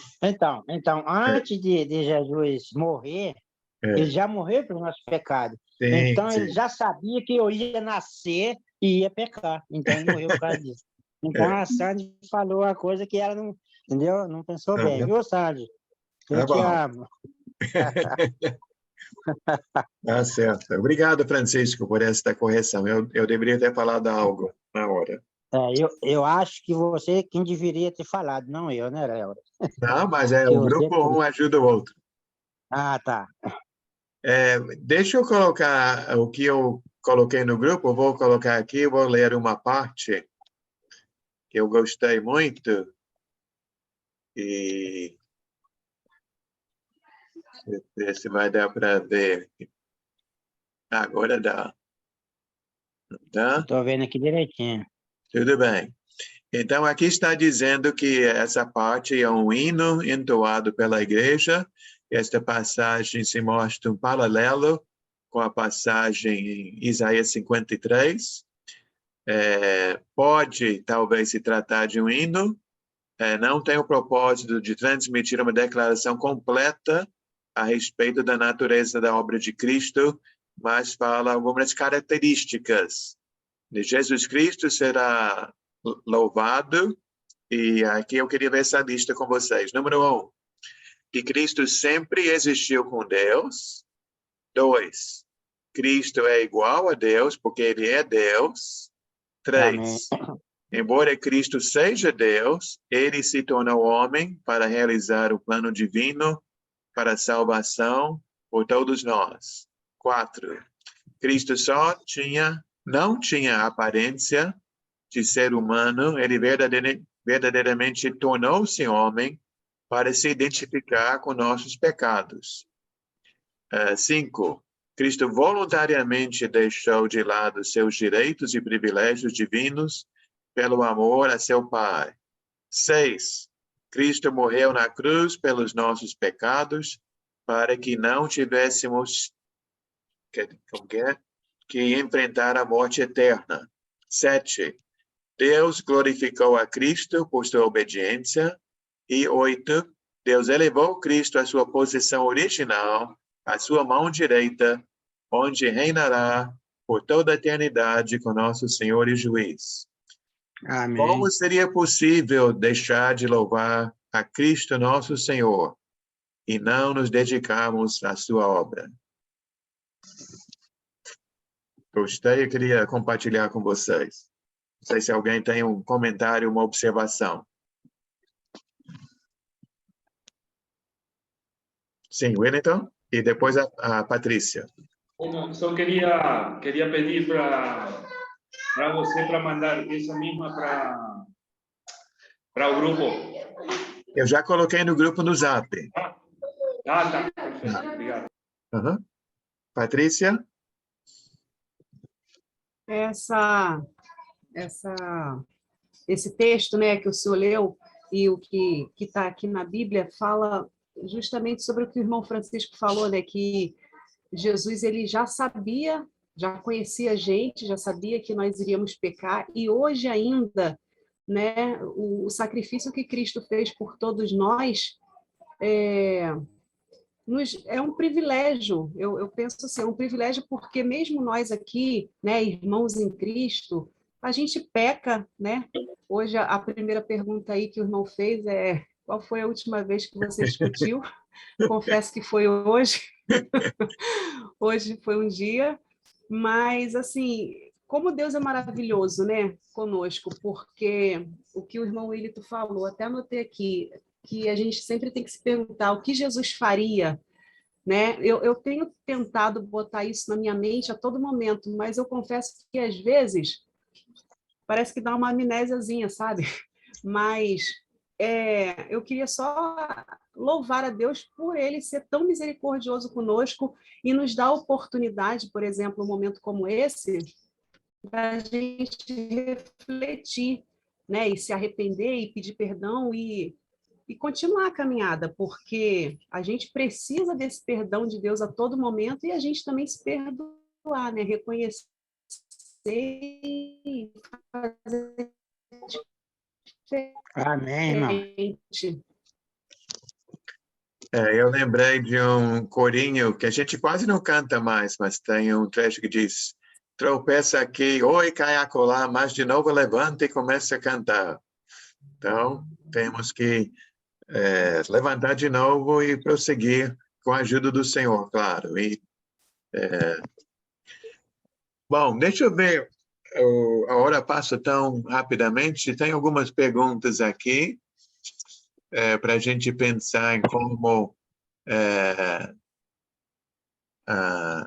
antes de Jesus morrer, ele já morreu pelos nossos pecados.
Sim,
então,
sim.
ele já sabia que eu ia nascer e ia pecar. Então, ele morreu por causa disso. Então, a Sandy falou uma coisa que ela não, entendeu? Não pensou bem. Viu, Sandy? Eu te amo.
Tá certo. Obrigado, Francisco, por esta correção. Eu deveria ter falado algo na hora.
Eu acho que você quem deveria ter falado, não eu, né, Léo?
Não, mas o grupo um ajuda o outro.
Ah, tá.
Deixa eu colocar o que eu coloquei no grupo, eu vou colocar aqui, eu vou ler uma parte que eu gostei muito e ver se vai dar para ver. Agora dá. Tá?
Estou vendo aqui direitinho.
Tudo bem. Então, aqui está dizendo que essa parte é um hino entoado pela igreja. Esta passagem se mostra um paralelo com a passagem em Isaías 53. Pode, talvez, se tratar de um hino. Não tem o propósito de transmitir uma declaração completa a respeito da natureza da obra de Cristo, mas fala algumas características de Jesus Cristo será louvado. E aqui eu queria ver essa lista com vocês. Número 1, que Cristo sempre existiu com Deus. 2, Cristo é igual a Deus, porque ele é Deus. 3, embora Cristo seja Deus, ele se tornou homem para realizar o plano divino para a salvação por todos nós. 4, Cristo não tinha a aparência de ser humano, ele verdadeiramente tornou-se homem para se identificar com nossos pecados. 5, Cristo voluntariamente deixou de lado seus direitos e privilégios divinos pelo amor a seu Pai. 6, Cristo morreu na cruz pelos nossos pecados para que não tivéssemos que enfrentar a morte eterna. 7, Deus glorificou a Cristo por sua obediência. E 8, Deus elevou Cristo à sua posição original, à sua mão direita, onde reinará por toda a eternidade com nosso Senhor e Juiz.
Amém.
Como seria possível deixar de louvar a Cristo nosso Senhor e não nos dedicarmos à sua obra? Gostei e queria compartilhar com vocês. Não sei se alguém tem um comentário, uma observação. Sim, Wellington, e depois a Patrícia.
Só queria pedir para você para mandar essa mesma para o grupo.
Eu já coloquei no grupo no Zap.
Tá. Perfeito. Obrigado.
Patrícia?
esse texto, né, que o senhor leu e o que está aqui na Bíblia fala justamente sobre o que o irmão Francisco falou, né, que Jesus ele já sabia, já conhecia a gente, já sabia que nós iríamos pecar e hoje ainda, né, o sacrifício que Cristo fez por todos nós é um privilégio, eu penso assim, é um privilégio porque mesmo nós aqui, né, irmãos em Cristo, a gente peca, né? Hoje a primeira pergunta aí que o irmão fez é qual foi a última vez que você discutiu? Confesso que foi hoje. Hoje foi um dia, mas assim, como Deus é maravilhoso, né, conosco, porque o que o irmão Wilito falou, até anotei aqui, que a gente sempre tem que se perguntar o que Jesus faria, né? Eu tenho tentado botar isso na minha mente a todo momento, mas eu confesso que às vezes parece que dá uma amnésiazinha, sabe? Mas eu queria só louvar a Deus por Ele ser tão misericordioso conosco e nos dar a oportunidade, por exemplo, um momento como esse, para a gente refletir, né? E se arrepender e pedir perdão e continuar a caminhada, porque a gente precisa desse perdão de Deus a todo momento e a gente também se perdoar, né? Reconhecer e fazer
Amém, irmão.
diferente.
Eu lembrei de um corinho que a gente quase não canta mais, mas tem um trecho que diz: tropeça aqui, oi, cai acolá, mas de novo levanta e começa a cantar. Então, temos que levantar de novo e prosseguir com a ajuda do Senhor, claro. Bom, deixa eu ver, a hora passa tão rapidamente, tem algumas perguntas aqui para a gente pensar em como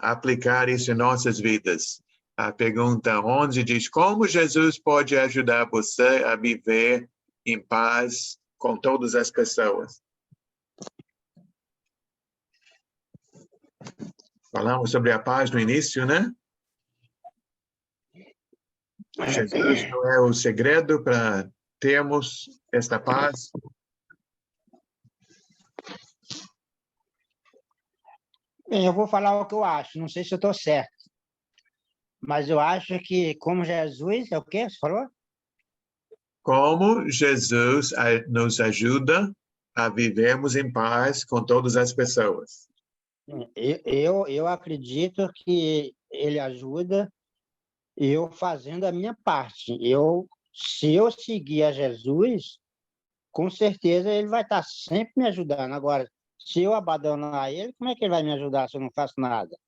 aplicar isso em nossas vidas. A pergunta 11 diz: como Jesus pode ajudar você a viver em paz com todas as pessoas? Falamos sobre a paz no início, né? Jesus não é o segredo para termos esta paz?
Bem, eu vou falar o que eu acho, não sei se eu estou certo, mas eu acho que como Jesus, é o quê? Você falou?
Como Jesus nos ajuda a vivermos em paz com todas as pessoas?
Eu acredito que ele ajuda eu fazendo a minha parte. Se eu seguir a Jesus, com certeza ele vai estar sempre me ajudando. Agora, se eu abandonar ele, como é que ele vai me ajudar se eu não faço nada?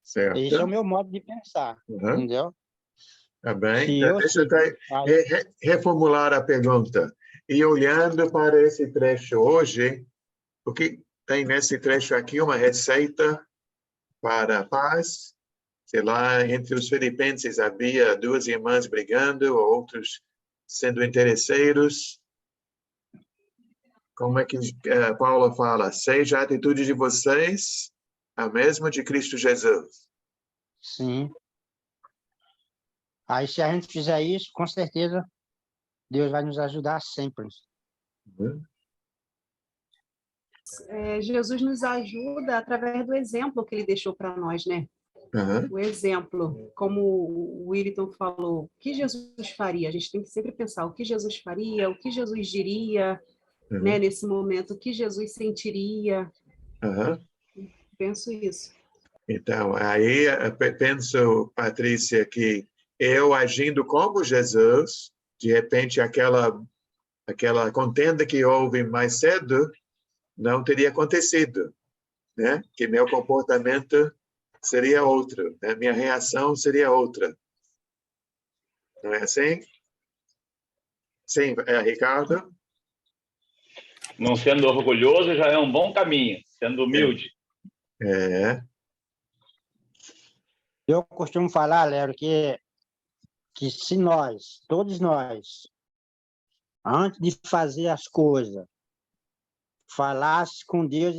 Certo.
Esse é o meu modo de pensar, entendeu?
Tá bem.
Se
Então,
eu
deixa eu
seguir...
reformular a pergunta. E olhando para esse trecho hoje, o que tem nesse trecho aqui uma receita para a paz? Sei lá, entre os filipenses havia duas irmãs brigando, outros sendo interesseiros. Como é que Paulo fala? Seja a atitude de vocês a mesma de Cristo Jesus.
Sim. Aí, se a gente fizer isso, com certeza, Deus vai nos ajudar sempre.
Jesus nos ajuda através do exemplo que ele deixou para nós, né? O exemplo, como o Wilton falou, o que Jesus faria? A gente tem que sempre pensar o que Jesus faria, o que Jesus diria, né, nesse momento, o que Jesus sentiria. Penso isso.
Então, aí penso, Patrícia, que eu agindo como Jesus, de repente aquela contenda que houve mais cedo não teria acontecido, né? Que meu comportamento seria outro, né? Minha reação seria outra. Não é assim? Sim, Ricardo?
Não sendo orgulhoso já é um bom caminho, sendo humilde.
Eu costumo falar, Léo, que se nós, todos nós, antes de fazer as coisas, falasse com Deus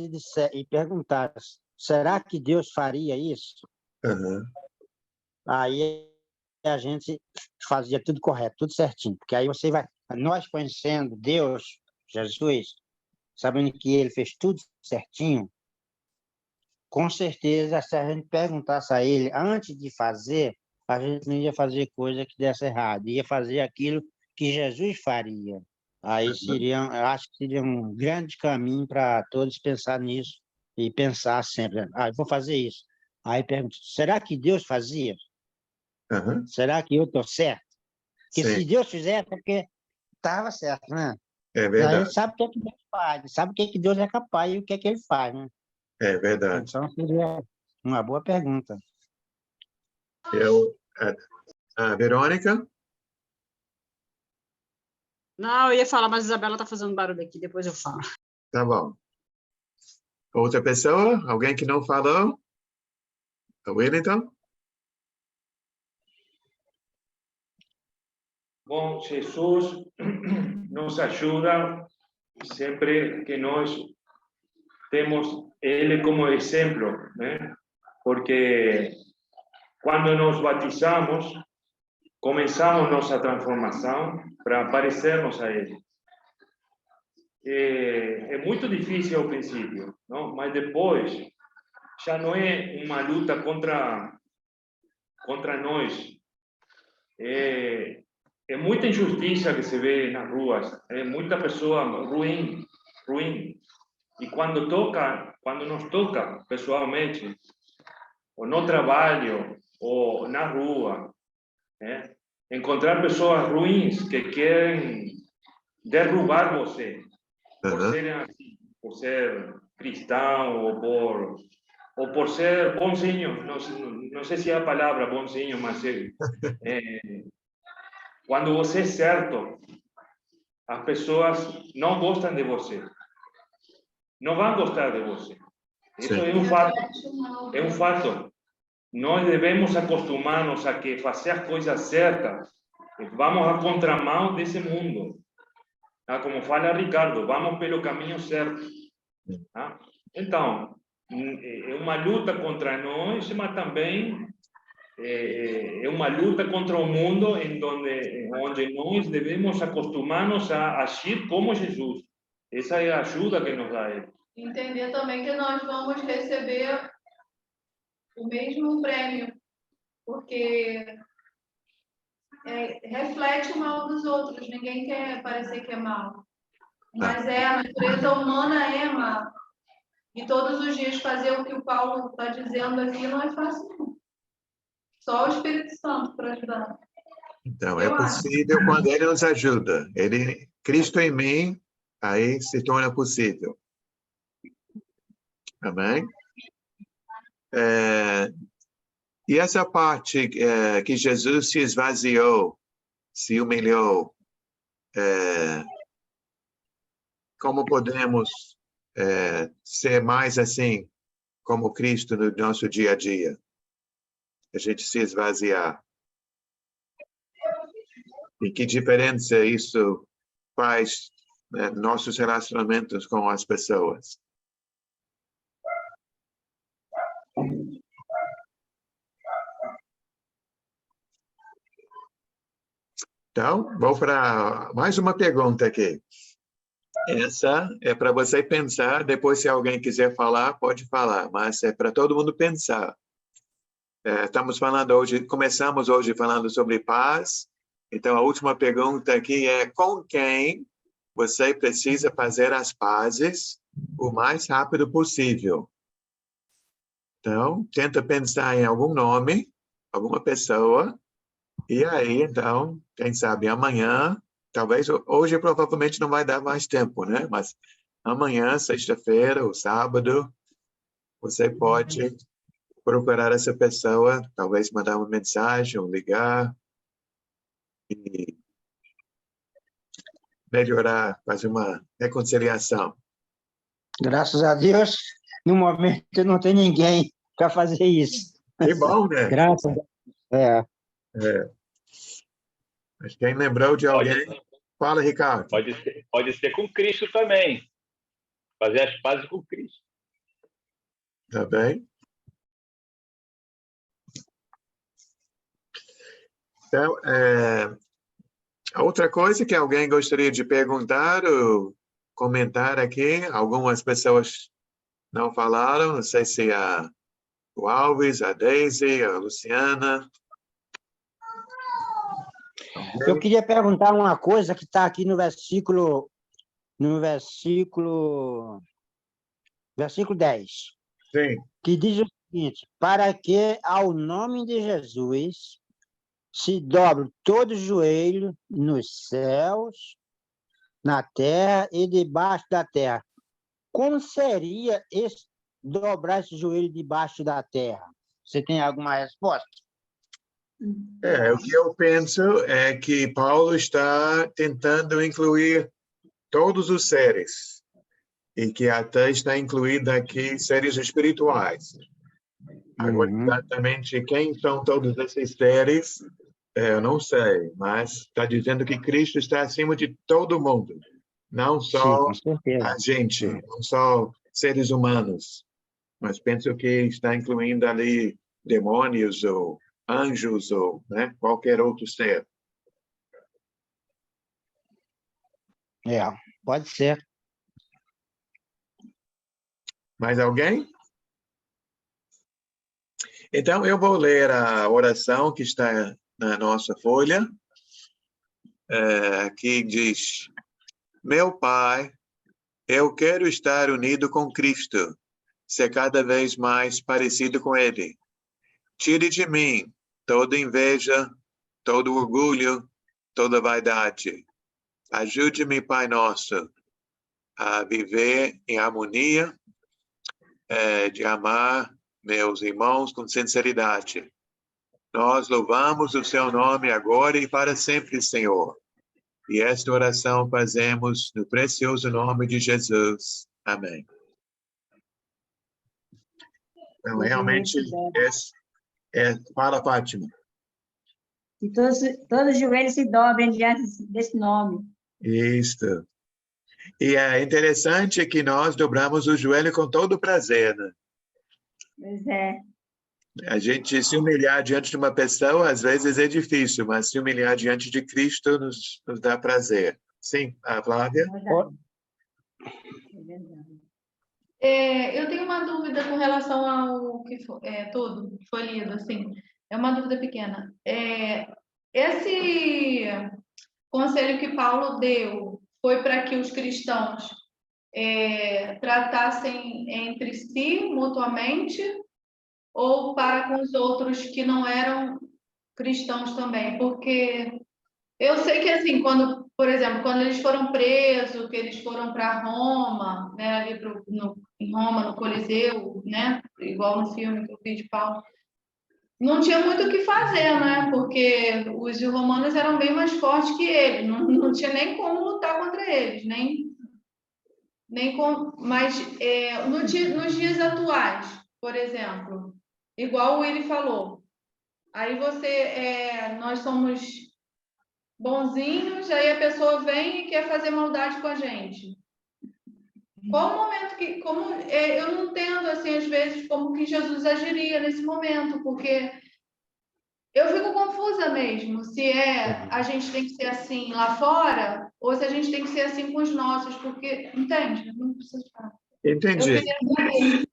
e perguntasse, será que Deus faria isso? Aí a gente fazia tudo correto, tudo certinho. Porque aí você vai... Nós conhecendo Deus, Jesus, sabendo que ele fez tudo certinho, com certeza, se a gente perguntasse a ele antes de fazer, a gente não ia fazer coisa que desse errado, ia fazer aquilo que Jesus faria. Aí seria, eu acho que seria um grande caminho para todos pensar nisso e pensar sempre, eu vou fazer isso. Aí pergunto, será que Deus fazia? Será que eu estou certo? Porque se Deus fizer, é porque estava certo, né?
É
A
verdade.
gente sabe o que é que Deus faz, sabe o que é que Deus é capaz e o que é que ele faz, né?
É verdade.
Então, seria uma boa pergunta.
Verônica?
Não, eu ia falar, mas a Isabela está fazendo barulho aqui, depois eu falo.
Tá bom. Outra pessoa? Alguém que não falou? O Wellington?
Bom, Jesus nos ajuda sempre que nós temos Ele como exemplo, né? Porque quando nos batizamos, começamos nossa transformação para parecermos a Ele. É muito difícil ao princípio, não? Mas depois já não é uma luta contra nós. É muita injustiça que se vê nas ruas, é muita pessoa ruim. E quando nos toca pessoalmente, ou no trabalho, ou na rua, né? Encontrar pessoas ruins que querem derrubar você, por serem assim, por ser cristão ou por ser bonzinho, não sei se é a palavra bonzinho, mas quando você é certo, as pessoas não gostam de você, não vão gostar de você. Isso é um fato. É um fato. Nós devemos acostumar-nos a que fazer as coisas certas, vamos à contramão desse mundo. Como fala Ricardo, vamos pelo caminho certo. Então, é uma luta contra nós, mas também é uma luta contra o mundo onde nós devemos acostumar-nos a agir como Jesus. Essa é a ajuda que nos dá Ele.
Entender também que nós vamos receber o mesmo prêmio, porque reflete o mal dos outros, ninguém quer parecer que é mal. Mas a natureza humana é má. E todos os dias fazer o que o Paulo está dizendo aqui não é fácil, não. Só o Espírito Santo para ajudar.
Então, é possível quando Ele nos ajuda. Cristo em mim, aí se torna possível. Amém? E essa parte que Jesus se esvaziou, se humilhou, como podemos ser mais assim, como Cristo no nosso dia a dia? A gente se esvaziar. E que diferença isso faz nossos relacionamentos com as pessoas? Então, vou para mais uma pergunta aqui. Essa é para você pensar, depois se alguém quiser falar, pode falar, mas é para todo mundo pensar. Começamos hoje falando sobre paz, então a última pergunta aqui é: com quem você precisa fazer as pazes o mais rápido possível? Então, tenta pensar em algum nome, alguma pessoa, e aí, então, quem sabe amanhã, talvez hoje provavelmente não vai dar mais tempo, né? Mas amanhã, sexta-feira ou sábado, você pode procurar essa pessoa, talvez mandar uma mensagem ou ligar e melhorar, fazer uma reconciliação.
Graças a Deus, no momento não tem ninguém para fazer isso.
Que bom, né?
Graças a Deus.
Mas quem lembrou de alguém? Fala, Ricardo.
Pode ser com Cristo também. Fazer as pazes com Cristo.
Tá bem? Então, outra coisa que alguém gostaria de perguntar ou comentar aqui, algumas pessoas não falaram, não sei se o Alves, a Daisy, a Luciana.
Eu queria perguntar uma coisa que está aqui no versículo 10,
Sim.
que diz o seguinte: para que ao nome de Jesus se dobre todo joelho nos céus, na terra e debaixo da terra. Como seria dobrar esse joelho debaixo da terra? Você tem alguma resposta?
O que eu penso é que Paulo está tentando incluir todos os seres, e que até está incluído aqui seres espirituais. Agora, exatamente quem são todos esses seres, eu não sei, mas está dizendo que Cristo está acima de todo mundo, não só a gente, não só seres humanos, mas penso que está incluindo ali demônios ou anjos ou, né, qualquer outro ser.
Pode ser.
Mais alguém? Então, eu vou ler a oração que está na nossa folha, que diz: meu Pai, eu quero estar unido com Cristo, ser cada vez mais parecido com Ele. Tire de mim toda inveja, todo orgulho, toda vaidade. Ajude-me, Pai Nosso, a viver em harmonia, de amar meus irmãos com sinceridade. Nós louvamos o seu nome agora e para sempre, Senhor. E esta oração fazemos no precioso nome de Jesus. Amém. Então, realmente, fala, Fátima.
E todos os joelhos se dobrem diante desse nome.
Isso. E é interessante que nós dobramos o joelho com todo prazer, né?
Pois é.
A gente se humilhar diante de uma pessoa, às vezes é difícil, mas se humilhar diante de Cristo nos dá prazer. Sim, a Flávia?
Eu tenho uma dúvida com relação ao que tudo que foi lido, assim. É uma dúvida pequena. Esse conselho que Paulo deu foi para que os cristãos tratassem entre si mutuamente ou para com os outros que não eram cristãos também? Porque eu sei que, assim, por exemplo, quando eles foram presos, que eles foram para Roma, né, ali em Roma, no Coliseu, né, igual no filme que eu vi de Paulo, não tinha muito o que fazer, né, porque os romanos eram bem mais fortes que eles, não tinha nem como lutar contra eles, mas nos dias atuais, por exemplo, igual o Willy falou, aí nós somos bonzinhos, aí a pessoa vem e quer fazer maldade com a gente. Qual o momento eu não entendo, assim, às vezes, como que Jesus agiria nesse momento, porque eu fico confusa mesmo, se a gente tem que ser assim lá fora, ou se a gente tem que ser assim com os nossos, porque, entende? Não precisa falar.
Entendi.
Eu queria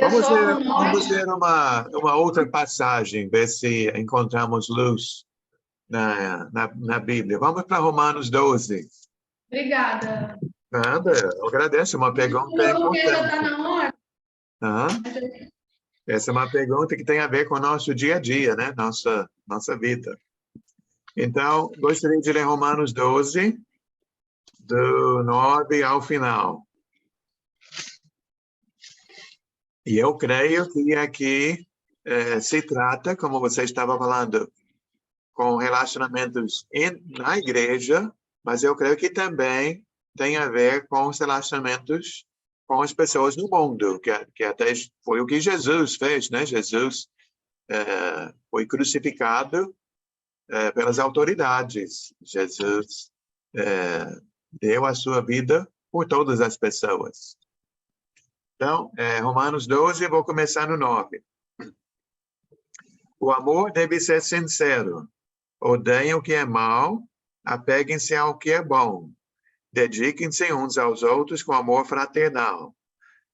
Vamos ver uma outra passagem, ver se encontramos luz na Bíblia. Vamos para Romanos 12.
Obrigada.
Nada, eu agradeço, uma pergunta
Porque já
importante.
está na hora.
Essa é uma pergunta que tem a ver com o nosso dia a dia, né? Nossa vida. Então, gostaria de ler Romanos 12, do 9 ao final. E eu creio que aqui se trata, como você estava falando, com relacionamentos na igreja, mas eu creio que também tem a ver com os relacionamentos com as pessoas no mundo, que até foi o que Jesus fez, né? Jesus foi crucificado pelas autoridades. Jesus deu a sua vida por todas as pessoas. Então, Romanos 12, eu vou começar no 9. O amor deve ser sincero. Odeiem o que é mal, apeguem-se ao que é bom. Dediquem-se uns aos outros com amor fraternal.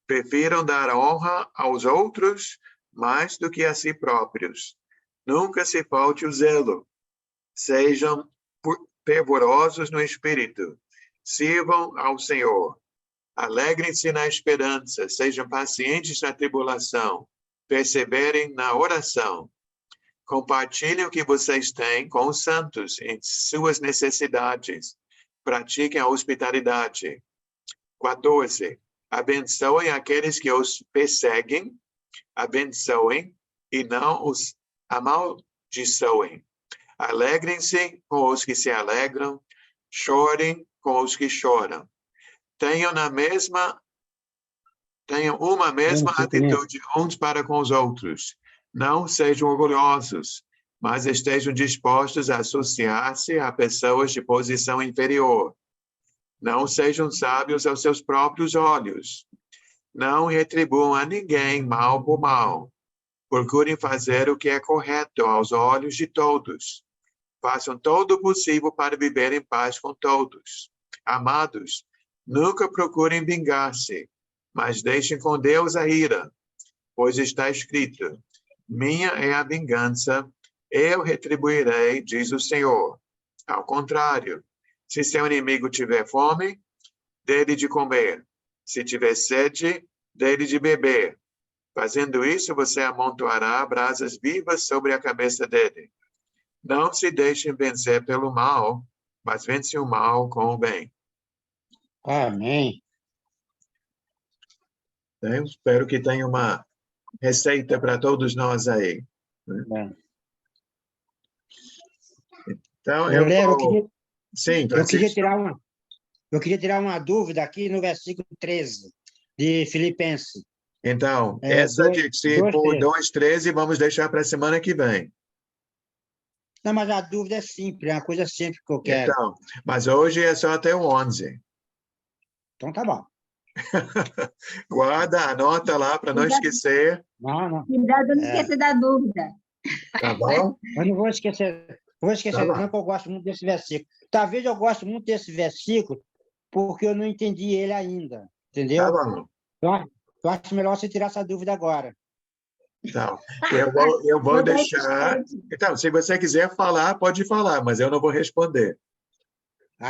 Prefiram dar honra aos outros mais do que a si próprios. Nunca se falte o zelo. Sejam fervorosos no espírito. Sirvam ao Senhor. Alegrem-se na esperança. Sejam pacientes na tribulação. Perseverem na oração. Compartilhem o que vocês têm com os santos em suas necessidades. Pratiquem a hospitalidade. 14. Abençoem aqueles que os perseguem. Abençoem e não os amaldiçoem. Alegrem-se com os que se alegram. Chorem com os que choram. Tenham uma mesma atitude uns para com os outros. Não sejam orgulhosos, mas estejam dispostos a associar-se a pessoas de posição inferior. Não sejam sábios aos seus próprios olhos. Não retribuam a ninguém mal por mal. Procurem fazer o que é correto aos olhos de todos. Façam todo o possível para viver em paz com todos. Amados, nunca procurem vingar-se, mas deixem com Deus a ira, pois está escrito: minha é a vingança, eu retribuirei, diz o Senhor. Ao contrário, se seu inimigo tiver fome, dê-lhe de comer. Se tiver sede, dê-lhe de beber. Fazendo isso, você amontoará brasas vivas sobre a cabeça dele. Não se deixem vencer pelo mal, mas vence o mal com o bem.
Amém.
Eu espero que tenha uma receita para todos nós aí. Né? Então, Sim,
eu queria tirar uma dúvida aqui no versículo 13 de Filipenses.
Então, essa de por 2:13 vamos deixar para a semana que vem.
Não, mas a dúvida é simples, é uma coisa simples que eu quero.
Então, mas hoje é só até o 11.
Então tá bom.
Guarda, anota lá para não esquecer.
Não.
Cuidado, não esquecer da dúvida.
Tá bom?
Eu não vou esquecer. Não, porque eu gosto muito desse versículo. Talvez eu goste muito desse versículo porque eu não entendi ele ainda. Entendeu?
Tá bom.
Então, eu acho melhor você tirar essa dúvida agora.
Então, eu vou deixar... Então, se você quiser falar, pode falar, mas eu não vou responder.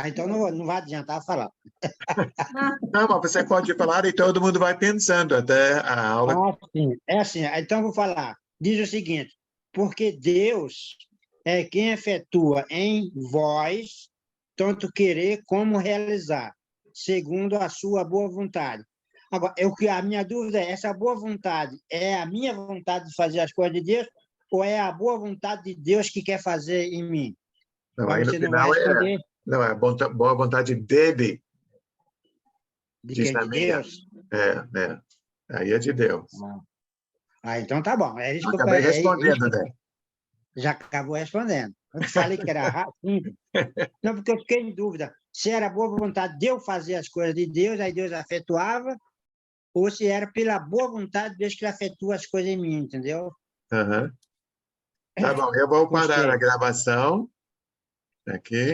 Então não vai adiantar falar.
Não, mas você pode falar e todo mundo vai pensando até a aula.
Sim. É assim, então eu vou falar. Diz o seguinte: porque Deus é quem efetua em vós tanto querer como realizar, segundo a sua boa vontade. Agora, a minha dúvida é, essa boa vontade é a minha vontade de fazer as coisas de Deus ou é a boa vontade de Deus que quer fazer em mim?
Não, aí no final não, é a boa vontade dele.
De Deus?
Aí é de Deus.
Então tá bom. É isso que
acabei respondendo, né?
Já acabou respondendo. Eu falei que era rápido. Não, porque eu fiquei em dúvida se era boa vontade de eu fazer as coisas de Deus, aí Deus afetuava, ou se era pela boa vontade de Deus que ele afetua as coisas em mim, entendeu?
Tá bom, eu vou parar a gravação aqui.